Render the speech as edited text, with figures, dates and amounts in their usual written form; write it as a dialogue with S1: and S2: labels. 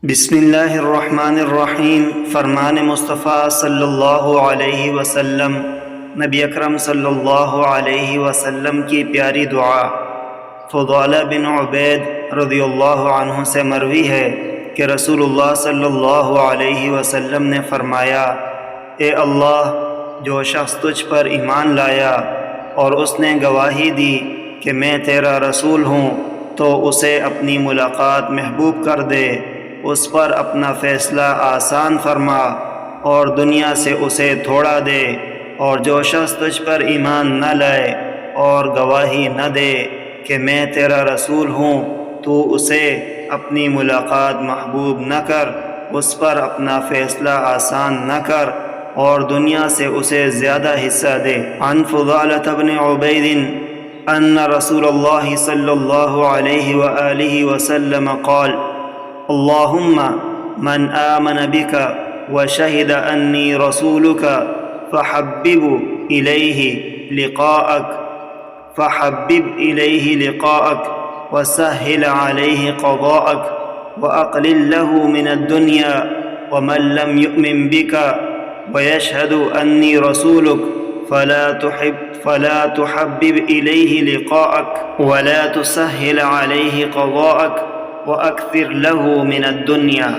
S1: بسم اللہ الرحمن الرحیم۔ فرمان مصطفیٰ صلی اللہ علیہ وسلم، نبی اکرم صلی اللہ علیہ وسلم کی پیاری دعا۔ فضالہ بن عبید رضی اللہ عنہ سے مروی ہے کہ رسول اللہ صلی اللہ علیہ وسلم نے فرمایا، اے اللہ، جو شخص تجھ پر ایمان لایا اور اس نے گواہی دی کہ میں تیرا رسول ہوں، تو اسے اپنی ملاقات محبوب کر دے، اس پر اپنا فیصلہ آسان فرما اور دنیا سے اسے تھوڑا دے۔ اور جو شخص تجھ پر ایمان نہ لائے اور گواہی نہ دے کہ میں تیرا رسول ہوں، تو اسے اپنی ملاقات محبوب نہ کر، اس پر اپنا فیصلہ آسان نہ کر اور دنیا سے اسے زیادہ حصہ دے۔ عن فضالة بن عبید ان رسول اللہ صلی اللہ علیہ وآلہ وسلم قال، اللہم من آمن بک وشہد انی رسولک فحبب الیہ لقاءک وسہل علیہ قضاءک واقلل له من الدنیا ومن لم یؤمن بک ویشہد انی رسولک فلا تحبب الیہ لقاءک ولا تسہل علیہ قضاءک وَأَكْثِرْ لَهُ مِنَ الدُّنْيَا۔